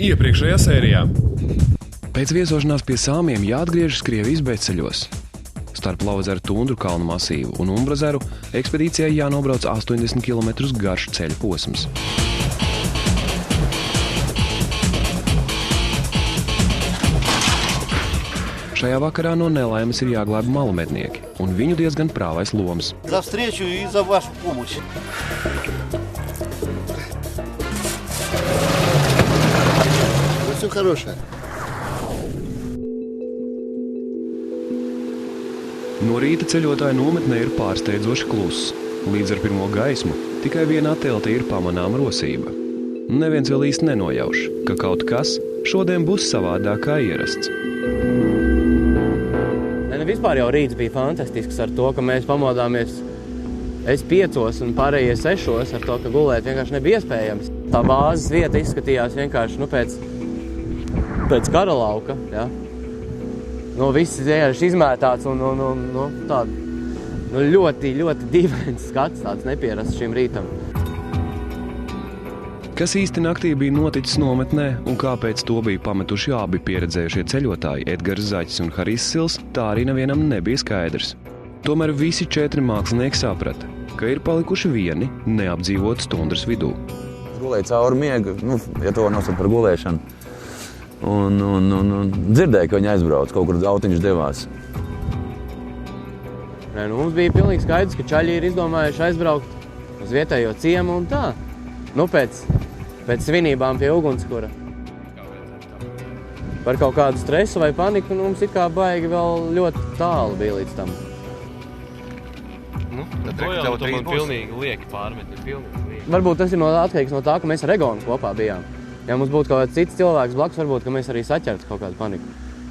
iepriekšējā sērijā. Pēc viesošanās pie Sāmiem jāatgriežas Krievijas bezceļos. Starp Lovezeru tundru kalnu masīvu un Umbrazeru ekspedīcijai jānobrauc 80 km garš ceļa posms. Šajā vakarā no nelaimes ir jāglāb malumednieki, un viņu diezgan prāvais loms. За встречу и за вашу помощь. Все хорошее. No rīta ceļotāju nometnē ir pārsteidzoši kluss. Līdz ar pirmo gaismu tikai vienā teltī ir pamanāma rosība. Neviens vēl īsti nenojauš, ka kaut kas šodien būs savādāk kā ierasts. Vispār jau rīts bija fantastisks ar to, ka mēs pamodāmies es 5 un pārējie 6 ar to, ka gulēt vienkārši nebija iespējams. Tā bāzes vieta izskatījās vienkārši pēc kara lauka. Ja? Viss vienkārši izmētāts un ļoti, ļoti dīvains skats, tāds nepieраsts šim rītam. Kas īsti naktī bija noticis nometnē un kāpēc to bija pametuši abi pieredzējušie ceļotāji Edgars Zaķis un Harijs Sils, tā arī nevienam nebija skaidrs. Tomēr visi 4 mākslinieki saprata, ka ir palikuši vieni neapdzīvotas tundras vidū. Es gulēju cauri miegu, ja to nosauc par gulēšanu, un dzirdēju, ka viņi aizbrauc, kaut kur autiņš devās. Mums bija pilnīgi skaidrs, ka čaļi ir izdomājuši aizbraukt uz vietējo ciemu un tā. Pēc svinībām pie ugunskura. Par kaut kādu stresu vai paniku mums it kā baigi vēl ļoti tālu bija līdz tam. To man pilnīgi lieki pārmeti. Varbūt tas ir atkarīgs no tā, ka mēs ar Egonu kopā bijām. Ja mums būtu kaut kāds cits cilvēks blakus, varbūt, ka mēs arī saķertu kaut kādu paniku.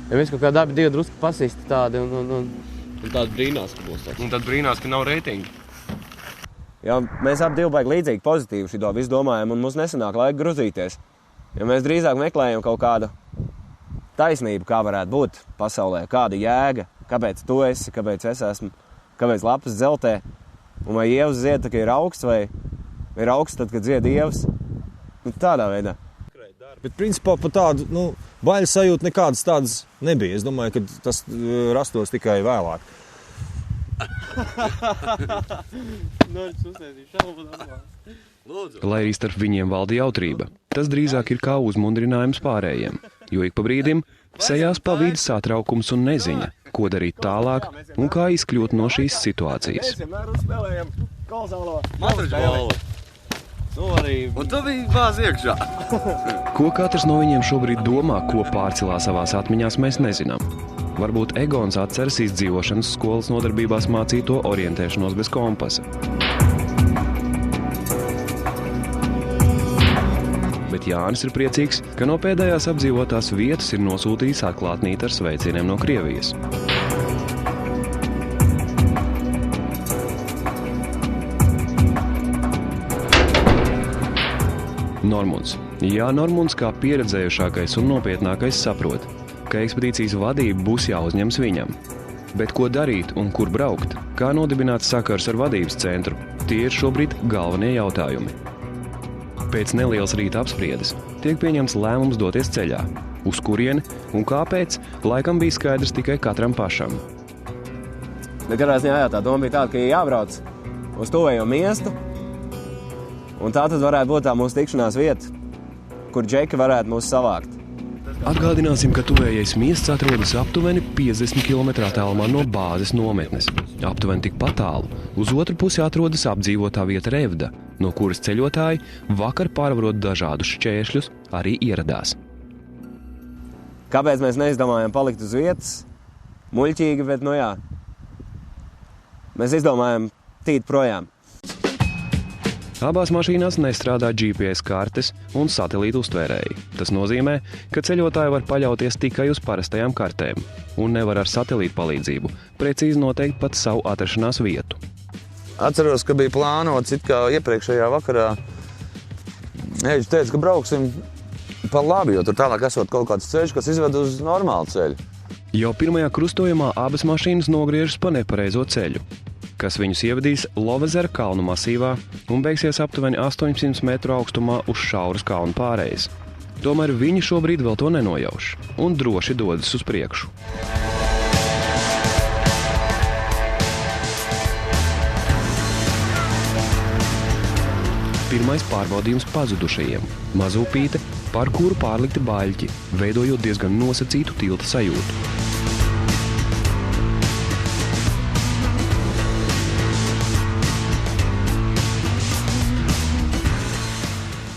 Ja mēs kaut kādā abi divi drusku pasisti tādi un tad brīnās, ka būs tāds. Un tad brīnās, ka nav reitingu. Ja mēs abi divi baigi līdzīgi pozitīvi šito visu domājam, un mums nesanāk laika gruzīties. Ja mēs drīzāk meklējam kaut kādu taisnību, kā varētu būt pasaulē, kāda jēga, kāpēc tu esi, kāpēc es esmu, kāpēc lapas dzeltē, un vai ievas zied, tā, ka ir augsts, vai ir augsts tad, kad zied ievas. Tādā veidā. Bet principā par tādu, bailes sajūtu nekādas tādas nebija. Es domāju, ka tas rastos tikai vēlāk. Lai arī starp viņiem valda jautrība, tas drīzāk ir kā uzmundrinājums pārējiem, jo ik pa brīdim sejās pavīd satraukums un neziņa, ko darīt tālāk un kā izkļūt no šīs situācijas. Un tu biji bāz iekšā. Ko katrs no viņiem šobrīd domā, ko pārcelā savās atmiņās, mēs nezinām. Varbūt Egons atceras izdzīvošanas skolas nodarbībās mācīto orientēšanos bez kompasa. Bet Jānis ir priecīgs, ka no pēdējās apdzīvotās vietas ir nosūtījis atklātnīti ar sveicieniem no Krievijas. Normunds. Jā, Normunds kā pieredzējušākais un nopietnākais saprot, ka ekspedīcijas vadība būs jāuzņems viņam. Bet ko darīt un kur braukt? Kā nodibināt sakars ar vadības centru? Tie ir šobrīd galvenie jautājumi. Pēc nelielas rīta apspriedes tiek pieņemts lēmums doties ceļā. Uz kurieni un kāpēc, laikam bija skaidrs tikai katram pašam. Bet kādā ziņā tā doma bija tāda, ka jābrauc uz tuvējo miestu, un tā tad varētu būt tā mūsu tikšanās vieta, kur džeki varētu mūs savākt. Atgādināsim, ka tuvējais miests atrodas aptuveni 50 km tālumā no bāzes nometnes. Aptuveni tikpat tālu uz otru pusi atrodas apdzīvotā vieta Revda, no kuras ceļotāji vakar pārvarot dažādus šķēršļus arī ieradās. Kāpēc mēs neizdomājam palikt uz vietas? Muļķīgi, bet mēs izdomājam tīt projām. Abās mašīnās nestrādā GPS kartes un satelītu uztvērēji. Tas nozīmē, ka ceļotāji var paļauties tikai uz parastajām kartēm un nevar ar satelītu palīdzību precīzi noteikt pat savu atrašanās vietu. Atceros, ka bija plānots it kā iepriekšējā vakarā. Eģis teica, ka brauksim pa labi, jo tur tālāk esot kaut kāds ceļš, kas izved uz normālu ceļu. Jau pirmajā krustojumā abas mašīnas nogriežas pa nepareizo ceļu, kas viņus ievedīs Lovezera kalnu masīvā un beigsies aptuveni 800 metru augstumā uz šauras kalnu pārējas. Tomēr viņi šobrīd vēl to nenojauš un droši dodas uz priekšu. Pirmais pārbaudījums pazudušajiem – mazupīte, par kuru pārlikti baļķi, veidojot diezgan nosacītu tilta sajūtu.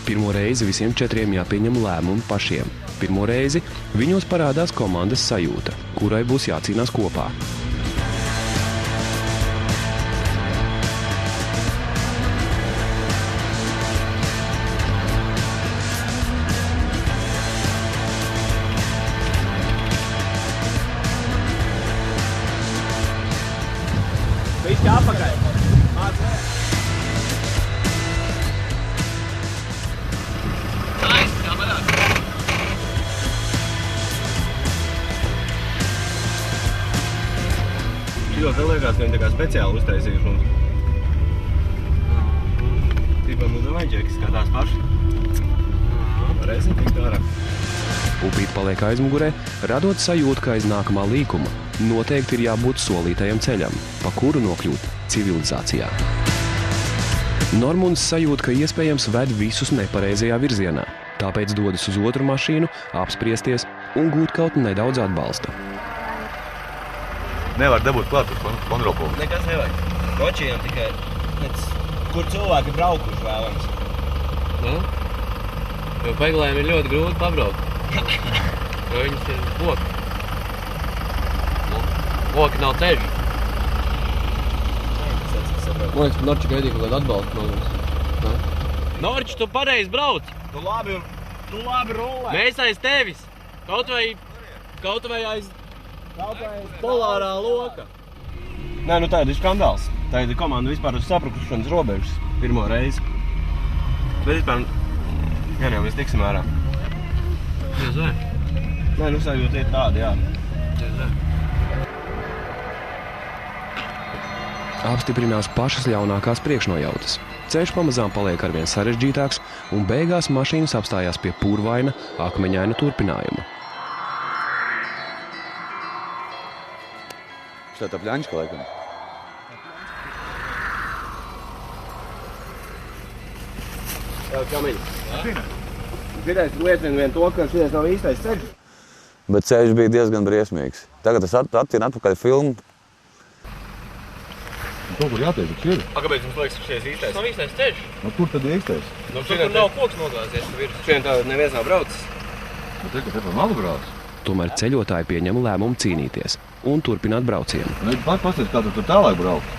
Pirmo reizi visiem 4 jāpieņem lēmumi pašiem. Pirmo reizi viņos parādās komandas sajūta, kurai būs jācīnās kopā. Viss jāpakaļ. Šitos liekas, ka viņi tā kā speciāli uztaisījuši mums. Tipā mums vajadžēki skatās paši. Reizi tik dārā. Upīte paliek aizmugurē, radot sajūtu, ka aiz nākamā līkuma noteikti ir jābūt solītajam ceļam, pa kuru nokļūt civilizācijā. Normunds sajūt, ka iespējams ved visus nepareizajā virzienā, tāpēc dodas uz otru mašīnu, apspriesties un gūt kaut nedaudz atbalsta. Nevar dabūt klāt uz kontrolpunktu. Nekas nevajag. Kočiem tikai, kur cilvēki braukuši vēlams. Nu? Jo paiglējiem ir ļoti grūti pabraukt. Jo viņas ir loki. Loki nav ceļi. Man liekas, ka Norči gaidīja kaut kādu atbalstu no mums. Norči, tu pareizi brauc! Tu labi rulē. Mēs aiz tevis! Kaut vai aiz polārā loka. Nē, nu tā ir skandāls. Tā ir komanda vispār uz saprukušanas robežas pirmo reizi. Bet vispār, gan jau mēs tiksim ārā. Diez vai? Nē, nu sajūta ir tāda, jā. Diez vai? Apstiprinās pašas ļaunākās priekšnojautas. Ceļš pamazām paliek arvien sarežģītāks un beigās mašīnas apstājās pie purvaina, akmeņaina turpinājuma. Šitā tā pļaņška, laikam. Jā, kamiņi. Dzirdēs liecina vien to, ka šies nav īstais ceļš. Bet ceļš bija diezgan briesmīgs. Tagad es attienu atpakaļ filmu. Kaut kur jātiek, bet šķir. Kāpēc jums liekas, ka šies īstais? Tas nav īstais ceļš. Nu, kur tad ir īstais? Tur nav koks nogāzies pa virsmu. Šodien tā neviens nav braucis. Nu, te pa malu brauc. Tomēr ceļotāji pieņem lēmumu cīnīties un turpināt braucienu. Nu, pat pasties, kā tu tur tālāk brauc.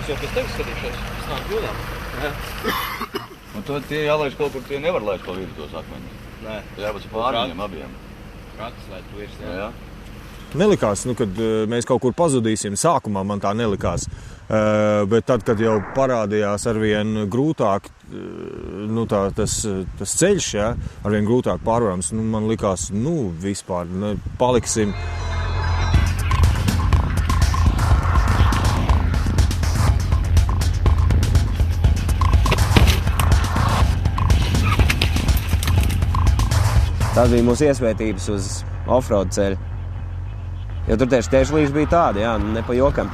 Es jau pēc tevis skatīšos. Es nāk kļūdām. Un to tie jālaiž kaut kur, tie nevar laist pa vidu tos akmeņus. Nē. Jābūt pār viņiem abiem. Katrs laid tu virs, Jā. Nelikās, kad mēs kaut kur pazudīsim. Sākumā man tā nelikās. Bet tad, kad jau parādījās arvien grūtāk tas ceļš, ja, arvien grūtāk pārvarams, man likās, vispār paliksim. Tās bija mūsu iesvētības uz offroad ceļu. Jo tur tieši tiešlīši bija tādi, jā, ne pa jokam.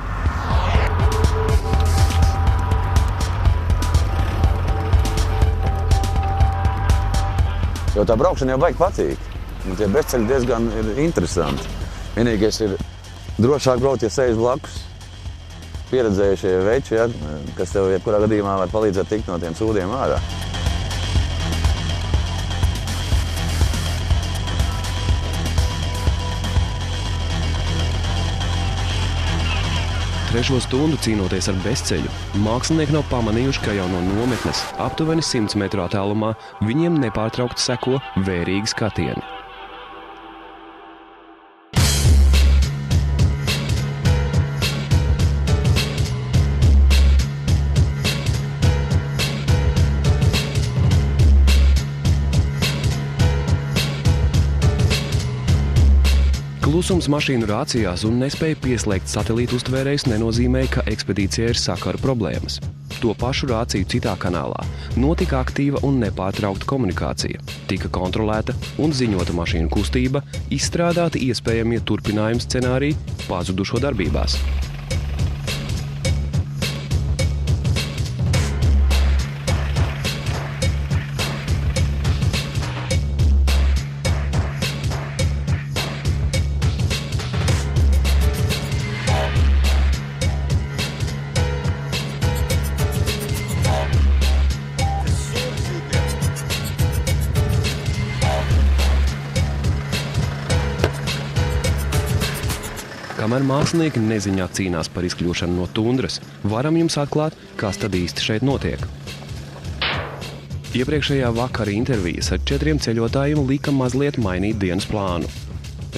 Jo tā braukšana jau baigi patīk. Un tie bezceļi diezgan ir interesanti. Vienīgais ir drošāk braukt, ja sēž blakus pieredzējušie veči, ja, kas tev jebkurā gadījumā var palīdzēt tikt no tiem sūdiem ārā. Trešo stundu cīnoties ar bezceļu, mākslinieki nav pamanījuši, ka jau no nometnes aptuveni 100 metru attālumā viņiem nepārtraukti seko vērīgi skatieni. Klusums mašīnu rācijās un nespēja pieslēgt satelītu uztvērējus nenozīmē, ka ekspedīcijai ir sakaru problēmas. to pašu rāciju citā kanālā, notika aktīva un nepārtraukta komunikācija, tika kontrolēta un ziņota mašīnu kustība, izstrādāti iespējamie turpinājuma scenāriji pazudušo darbībās. Kamēr mākslinieki neziņā cīnās par izkļūšanu no tundras, varam jums atklāt, kas tad īsti šeit notiek. Iepriekšējā vakara intervijas ar 4 ceļotājiem lika mazliet mainīt dienas plānu.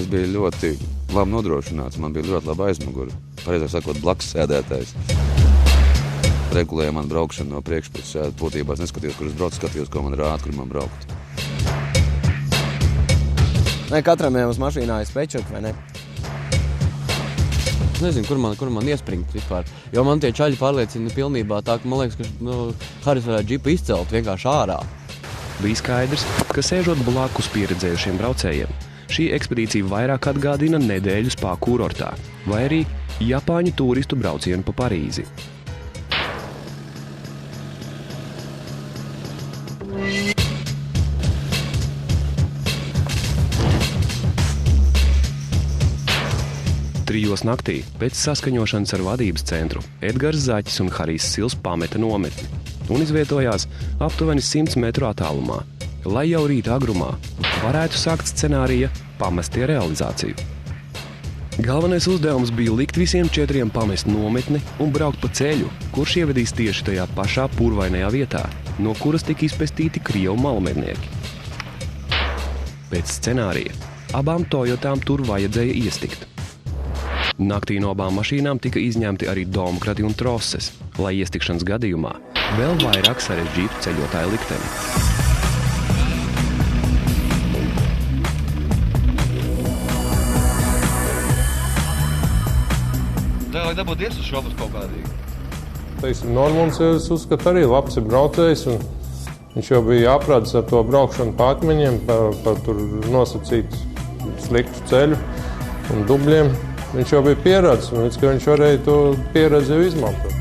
Es biju ļoti labi nodrošināts, man bija ļoti laba aizmugura. Pareizāk sakot, blakus sēdētājs. Regulēja man braukšanu no priekšpuses, būtībā es neskatījos, kur es braucu, skatījos, ko man rāda, kur man braukt. Vai katram jau uz mašīnā ir spečuki, vai ne? Es nezinu, kur man iespringt vispār, jo man tie čaļi pārliecina pilnībā tā, ka man liekas, ka Haris varētu džipu izcelt vienkārši ārā. Bija skaidrs, ka sēžot blakus pieredzējušiem braucējiem, šī ekspedīcija vairāk atgādina nedēļu spā kurortā, vai arī Japāņu turistu braucienu pa Parīzi. Trijos naktī, pēc saskaņošanas ar vadības centru, Edgars Zaķis un Harijs Sils pameta nometni un izvietojās aptuveni 100 metru attālumā, lai jau rīta agrumā varētu sākt scenārija pamestie realizāciju. Galvenais uzdevums bija likt visiem 4 pamest nometni un braukt pa ceļu, kurš ievedīs tieši tajā pašā purvainajā vietā, no kuras tika izpestīti Krievu malmednieki. Pēc scenārija abām Toyotām tur vajadzēja iestikt. Naktī no abām mašīnām tika izņemti arī domkrati un troses, lai iestikšanas gadījumā vēl vairāk sarežģītu ceļotāju likteni. Tā, lai dabūtu iet uz šobus kaut kādīgi. Teiksim, Normunds, es uzskatu, arī labs ir braucējs, un viņš jau bija jāprādas ar to braukšanu pa akmeņiem, par tur nosacīt sliktu ceļu un dubļiem. Viņš jau bija pieredzis, un ka viņš varēja to pieredzi jau izmantot.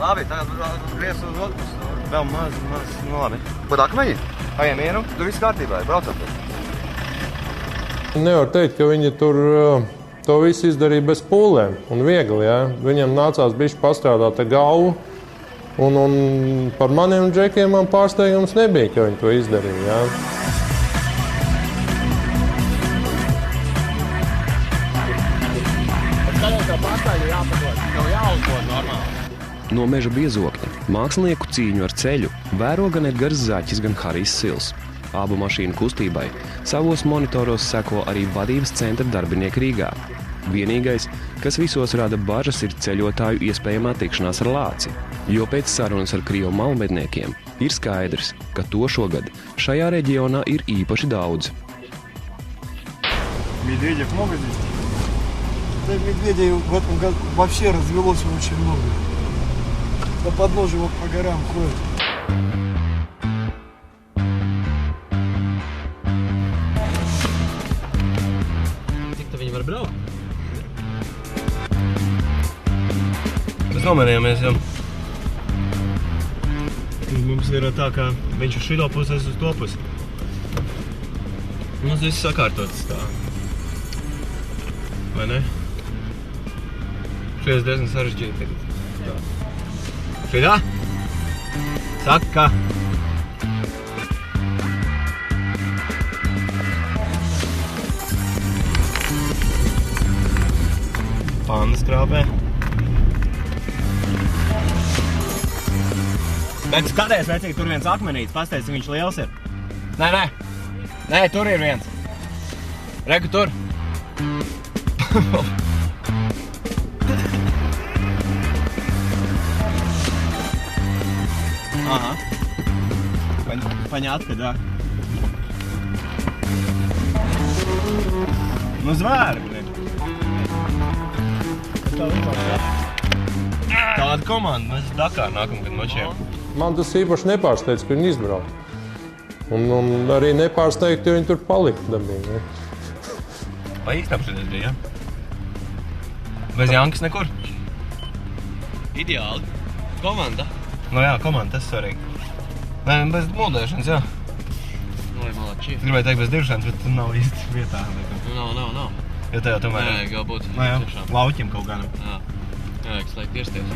Labi, tagad griez uz otrs. Vēl maz, nu labi. Pat akmeņi? Paiem mieru? Tur viss kārtībā, braucam. Nevar teikt, ka viņi tur to visu izdarīja bez pūlēm un viegli. Ja? Viņam nācās bišķi pastrādāt ar galvu, un par maniem džekiem man pārsteigums nebija, ka viņi to izdarīja. Ja? No meža biezokļa mākslinieku cīņu ar ceļu vēro gan Edgars Zaķis, gan Harijs Sils. Abu mašīnu kustībai savos monitoros seko arī vadības centra darbinieki Rīgā. Vienīgais, kas visos rada bažas, ir ceļotāju iespējamā tikšanās ar lāci, jo pēc sarunas ar Krievu malmedniekiem ir skaidrs, ka to šogad šajā reģionā ir īpaši daudz. Медведев много здесь? Да, медведей в этом году вообще развелось очень много. По подножию вот по горам ходят. Viņi var braukt? Mēs nomenījāmies jau. Mums ir tā, ka viņš uz šito pusi, es uz to pusi. Mums viss sakārtots tā. Vai ne? Šies diezgan sarežģīti tagad. Šitā? Saka! Pannas krāpē. Bet skaties, vecīgi, tur viens akmenīts, pastāst, viņš liels ir. Nē, tur ir viens. Reku tur. Ага. Понятно, да. Ну, zvēri, blin. Tāda komanda, mēs Dakar nākamgad nočiem. Man tas īpaši nepārsteidz, ka viņi izbrauc. Un arī nepārsteigt, jo viņi tur palika dabīgi. Vai īsti apšķies bija, ja? Bez Jankas nekur? Ideāli. Komanda. Nu jā, komanda, tas svarīgi. Nē, bez muldēšanas, jā. Oi, malači. Gribēju teikt bez diršanas, bet nav īsti vietā. Nav. Jo tajā tomēr... Nē, galbūt. Nē, jā, tiešām. lauķim kaut kādam. Jā, kas laik tirsties.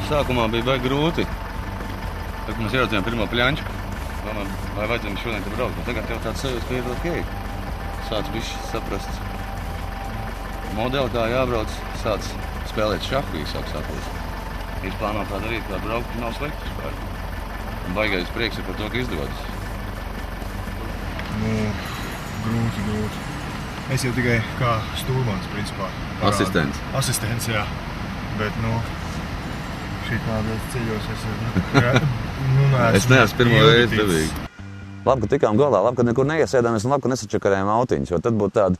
Sākumā bija baigi grūti. Tad, kad mēs ieraudzījām pirmo pļaņču, domājām, vai vajadzēja šodien te braukt. Bet tagad jau tāds sajūta, ka ir ok. Sāc bišķi saprast modeli, kā jābrauc. Sāc spēlēt šahu īsāk sākos. Ir plānā tā darīt, kā braukt, nav slikti vispār. Un baigais prieks ir par to, ka izdodas. Nu, grūti. Es jau tikai kā stūrmans, principā. Asistents. Asistents, jā. Bet, šī tādos ceļos es neesmu pirmo reizi devīgi. Labi, ka tikām galā, labi, ka nekur neiesēdāmies un labi, ka nesačakarējām autiņus, jo tad būtu tāda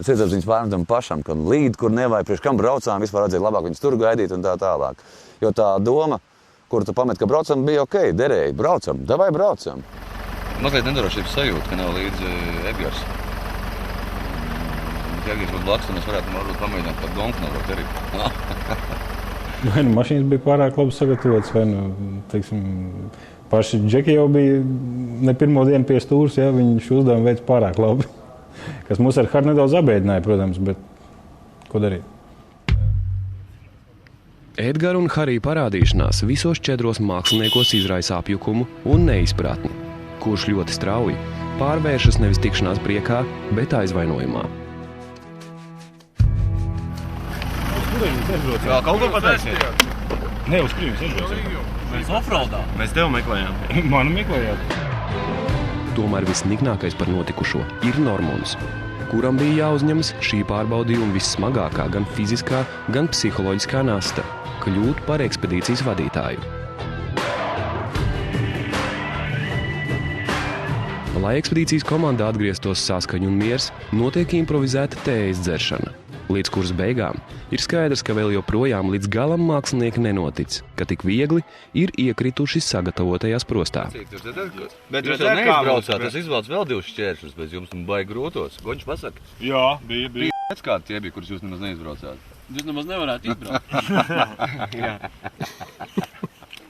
sirdsapziņas pārmetam pašam, ka līd, kur nevajag, priekš kam braucām, vispār vajadzēja labāk viņus tur gaidīt un tā tālāk. Jo tā doma, kuru tu pamet, ka braucam, bija ok, derēji, braucam, davai braucam. Mazliet nedrošības sajūta, ka nav līdzi Edgars. Ja Edgars būtu blakus, tad mēs varētu pamēģināt pat gonku nobraukt arī. Vai nu mašīnas bija pārāk labi sagatavotas, vai nu, teiksim, paši džeki jau bija ne pirmo dienu pie stūras, ja, viņš uzdevumu veids pārāk labi. Kas mūs ar Hardu nedaudz abēdināja, protams, bet ko darīt? Edgara un Harija parādīšanās visos 4 māksliniekos izraisa apjukumu un neizpratni, kurš ļoti strauji pārvēršas nevis tikšanās priekā, bet aizvainojumā. Jā, kaut ko pateiksiet. Ne, uz Krīmas aizbrauciet. Mēs offroadā. Mēs tev meklējām. Manu meklējāt. Tomēr visniknākais par notikušo ir Normons, kuram bija jāuzņemas šī pārbaudījuma vissmagākā gan fiziskā, gan psiholoģiskā nasta – kļūt par ekspedīcijas vadītāju. Lai ekspedīcijas komandā atgrieztos saskaņa un miers, notiek improvizēta tējas dzeršana. Līdz kuras beigām ir skaidrs, ka vēl joprojām līdz galam mākslinieki nenotic, ka tik viegli ir iekrituši sagatavotajās prostā. Bet jūs jau neizbraucāt, es izvalcu vēl 2 šķēršļus, bet jums baigi grūtos. Goņš pasaka? Jā, bija. Pēc kādi tie bija, kurus jūs nemaz neizbraucāt? Jūs nemaz nevarētu izbraukt. Jā.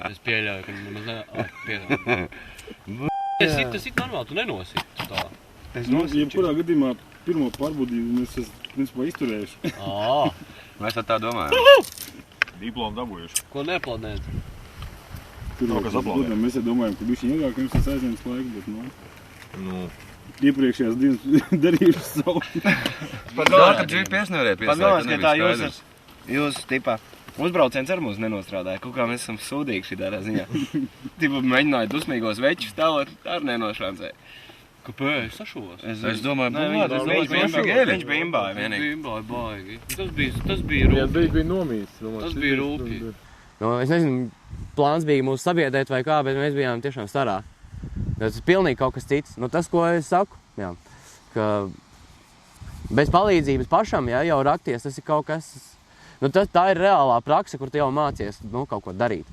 Es pieļauju, ka nemaz nevarētu. Tas ir normāli, tu nenosītu tā. Jebkurā gadījumā pirmo pārbaudījumu mēs principā izturējuši. Mēs tā domājam. Diplomu dabūjuši. Ko neplanēt? Mēs domājam, ka bišķi ilgāk jums tas aizņems laiku, bet iepriekšējās dienas darījuši savu. Ka GPS nevarēja pieslēgt, ka tā jūs tipā uzbrauciens ar mums nenostrādāja. Kaut kā mēs esam sūdīgi šī tādā ziņā. Tipā mēģināja dusmīgos večus stāvot, tā ar nenošancē. Kāpēc? Sašos? Es domāju, viņš bija imbāja vienīgi. Imbāja baigi. Tas bija rūpīgi. Bija nomīts. Tas bija rūpīgi. Es nezinu, plāns bija mūs sabiedēt vai kā, bet mēs bijām tiešām starā. Tas ir pilnīgi kaut kas cits. Tas, ko es saku, jā, ka bez palīdzības pašam, jā, jau rakties, tas ir kaut kas... Tā ir reālā praksa, kur tu jau mācies kaut ko darīt.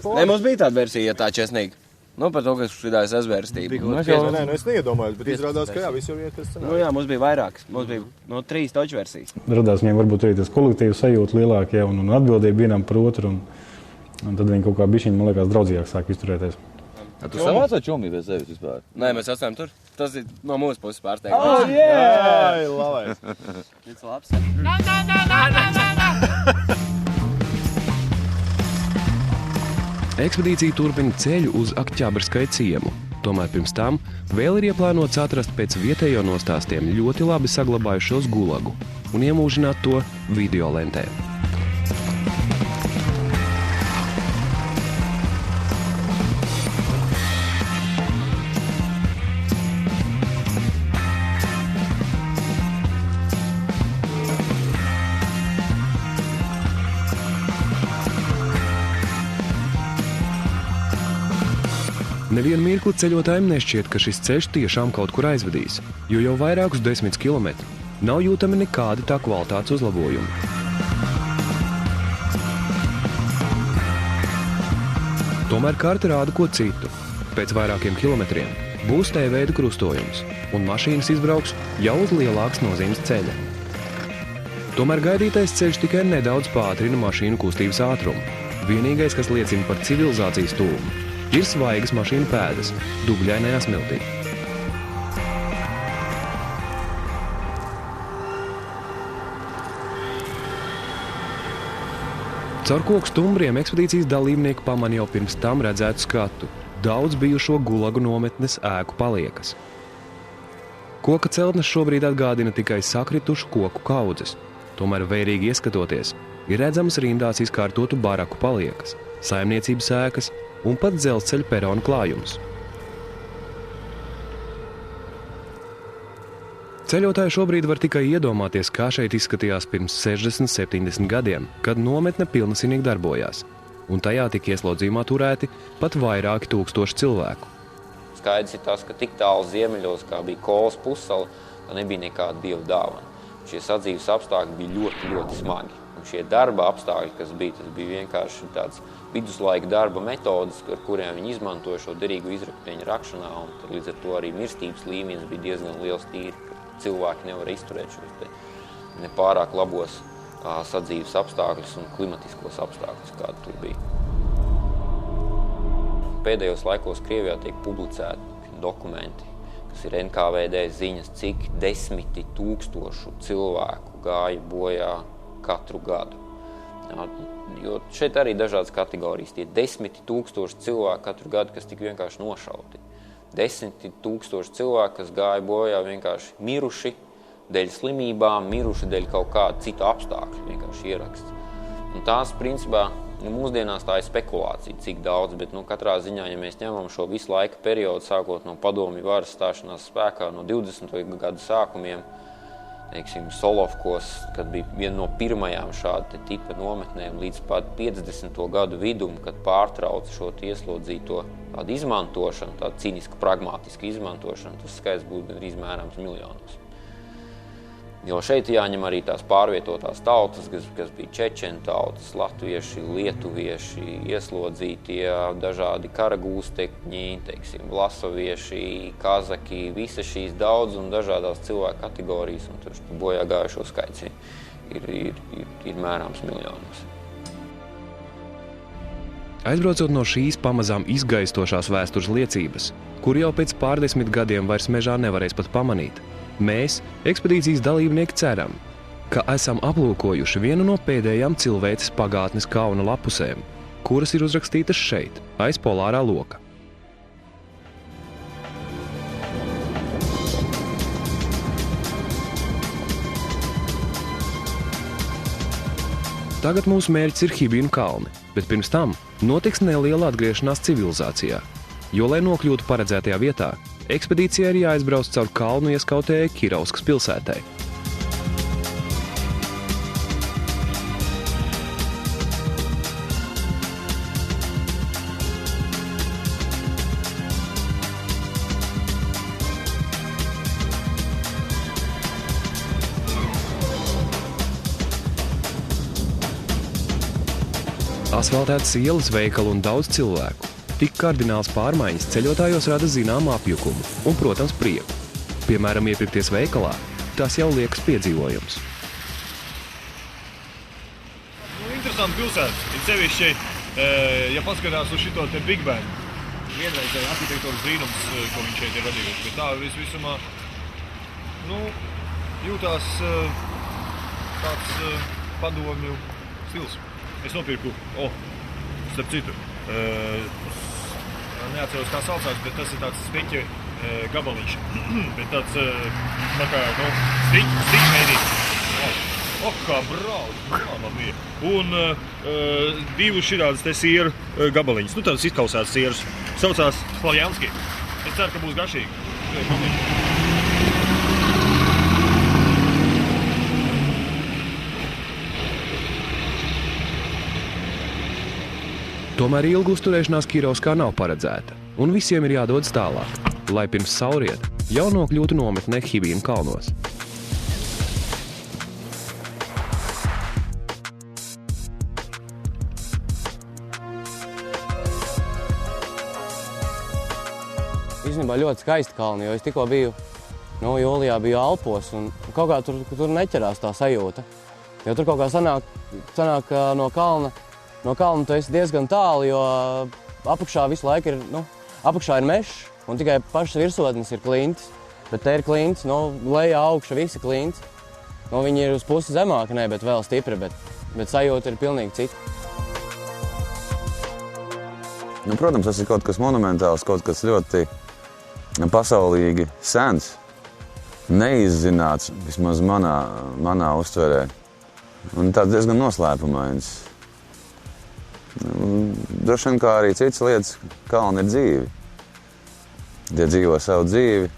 Mums bija tāda versija, ja tā česnīgi. Par to, ka šitās azvērstība. Es neiedomājos, bet izrādās, ka jā, viss jau iet pēc scenārija. Jā, mums bija vairākas. Mums bija 3 toču versijas. Radās viņiem varbūt arī tas kolektīvs sajūta lielāk, ja, un atbildība vienam par otru, un tad viņi kaut kā bišķiņi, man liekas, draudzījāk sāk izturēties. Tu savāc vai čomī bez sevis vispār? Nē, mēs atstājam tur. Tas ir no mūsu puses pārsteigums. Jā, labais. It's labs. Ekspedīcija turpina ceļu uz Akķabrskai ciemu. Tomēr pirms tam vēl ir ieplānots atrast pēc vietējo nostāstiem ļoti labi saglabājušos gulagu un iemūžināt to video lentē. Nevienu mirkli ceļotājiem nešķiet, ka šis ceļš tiešām kaut kur aizvedīs, jo jau vairākus 10 kilometru nav jūtami nekādi tā kvalitātes uzlabojumi. Tomēr karte rāda ko citu. Pēc vairākiem kilometriem būs T-veida krustojums, un mašīnas izbrauks jau uz lielākas nozīmes ceļa. Tomēr gaidītais ceļš tikai nedaudz pātrina mašīnu kustības ātrumu. Vienīgais, kas liecina par civilizācijas tūmu, ir svaigas mašīnu pēdas, dubļainajā smiltī. Caur koku stumbriem ekspedīcijas dalībnieki pamanīja jau pirms tam redzētu skatu – daudz bijušo gulagu nometnes ēku paliekas. Koka celtnes šobrīd atgādina tikai sakritušu koku kaudzes, tomēr vērīgi ieskatoties, ir redzamas rindās izkārtotu baraku paliekas, saimniecības ēkas un pat dzelzceļa perona klājums. Ceļotāji šobrīd var tikai iedomāties, kā šeit izskatījās pirms 60-70 gadiem, kad nometne pilnasinīgi darbojās, un tajā tika ieslodzījumā turēti pat vairāki tūkstoši cilvēku. Skaidrs ir tas, ka tik tālu ziemeļos, kā bija Kolas pussala, tā nebija nekāda dieva dāvana. Šie sadzīves apstākļi bija ļoti, ļoti smagi. Un šie darba apstākļi, kas bija, tas bija vienkārši tāds viduslaika darba metodas, ar kuriem viņi izmantoja šo derīgu izrakteņu rakšanā, un līdz ar to arī mirstības līmenis bija diezgan liels tīri, ka cilvēki nevar izturēt šos nepārāk labos sadzīves apstākļus un klimatiskos apstākļus, kādi tur bija. Pēdējos laikos Krievijā tiek publicēti dokumenti, kas ir NKVD ziņas, cik 10 000 cilvēku gāja bojā katru gadu. Jo šeit arī dažādas kategorijas. Tie 10 000 cilvēku katru gadu, kas tik vienkārši nošauti. 10 000 cilvēku, kas gāja bojā vienkārši miruši dēļ slimībām, miruši dēļ kaut kāda cita apstākļa, vienkārši ieraksts. Un tās, principā, mūsdienās tā ir spekulācija, cik daudz, bet katrā ziņā, ja mēs ņemam šo visu laika periodu, sākot no padomju varas stāšanās spēkā, no 20. gadu sākumiem, teiksim, Solovkos, kad bija viena no pirmajām šāda tipa nometnēm, līdz pat 50. gadu vidum, kad pārtrauca šo ieslodzīto tādu izmantošanu, tādu cīnisku, pragmātisku izmantošanu, tas skaits būtu gandrīz mērāms miljonos. Jo šeit jāņem arī tās pārvietotās tautas, kas bija čečenu tautas, latvieši, lietuvieši, ieslodzītie, dažādi karagūstekņi, teiksim, vlasovieši, kazaki, visas šīs daudz un dažādās cilvēku kategorijas, un tur bojā gājušo skaits ir mērāms miljonos. Aizbraucot no šīs pamazām izgaistošās vēstures liecības, kur jau pēc pārdesmit gadiem vairs mežā nevarēs pat pamanīt, mēs, ekspedīcijas dalībnieki, ceram, ka esam aplūkojuši vienu no pēdējām cilvēces pagātnes kauna lapusēm, kuras ir uzrakstītas šeit, aiz polārā loka. Tagad mūsu mērķis ir Hibinu kalni, bet pirms tam notiks neliela atgriešanās civilizācijā, jo, lai nokļūtu paredzētajā vietā, ekspedīcijai ir jāizbrauc caur kalnu ieskautējai Kirauskas pilsētai. Asfaltētas ielas, veikali un daudz cilvēku. Tik kardināls pārmaiņas ceļotājos rada zināmu apjukumu un, protams, prieku. Piemēram, iepirkties veikalā, tas jau liekas piedzīvojums. Interesanti pilsēta. Ir sevišķi, ja paskatās uz šito te Big Ben. Vienreizēji arhitektūras brīnums, ko viņš šeit ir radījuši. Bet tā visumā, jūtās tāds padomju stils. Es nopirku, starp citu, neatceros, kā saucās, bet tas ir tāds stiķa gabaliņš. Bet tāds, tā kā, stiķa mēdīt. Kā brauc, bija. Un divus širādas te sieru gabaliņus. Tāds izkausēts sieras. Saucās Slavjanski. Es ceru, ka būs garšīgi. Tomēr ilgu uzturēšanās Kirovskā nav paredzēta. Un visiem ir jādodas tālāk, lai pirms saulrieta jau nokļūtu nometnē Hivīnu kalnos. Īstenībā ļoti skaisti kalni, jo es tikko biju, jūlijā biju Alpos, un kaut kā tur neķerās tā sajūta. Jo tur kaut kā sanāk no kalna tu esi diezgan tālu, jo apakšā visu laiku ir, apakšā ir mežs, un tikai pašas virsotnes ir klintis. Bet te ir klintis, lejā augša visi klintis. Viņi ir uz pusi zemāki, bet vēl stipri, bet sajūta ir pilnīgi cita. Protams, tas ir kaut kas monumentāls, kaut kas ļoti pasaulīgi sens, neizzināts, vismaz manā uztverē. Un tāds diezgan noslēpumains. Droši vien kā arī citas lietas, kalni ir dzīvi. Tie dzīvo savu dzīvi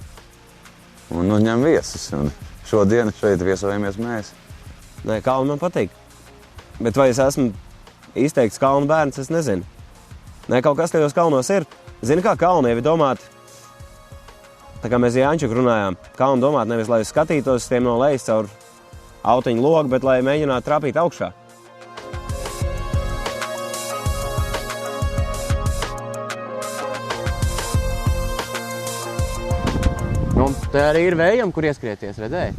un uzņem viesus. Un šodien šeit viesojamies mēs. Nē, kalni man patīk. Bet vai es esmu izteikts kalnu bērns, es nezinu. Nē, kaut kas tajos kalnos ir. Zini, kā kalni jau ir domāti? Tā kā mēs Jāņčuku runājām, kalni domāt nevis, lai skatītos tiem no lejas caur autiņu logu, bet lai mēģinātu trāpīt augšā. Te arī ir vējam, kur ieskrieties, redzēji?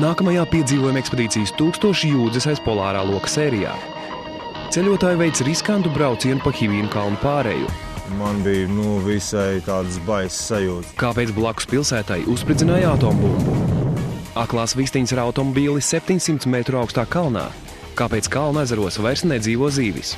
Nākamajā piedzīvojuma ekspedīcijas 1000 jūdzes aiz polārā loka sērijā. Ceļotāji veic riskantu braucienu pa Hivīnu kalnu pārēju. Man bija visai tādas baisas sajūtas. Kāpēc blakus pilsētai uzspridzināja atombumbu? Aklās vistiņas ar automobīli 700 metru augstā kalnā. Kāpēc kalna ezeros vairs nedzīvo zīvis?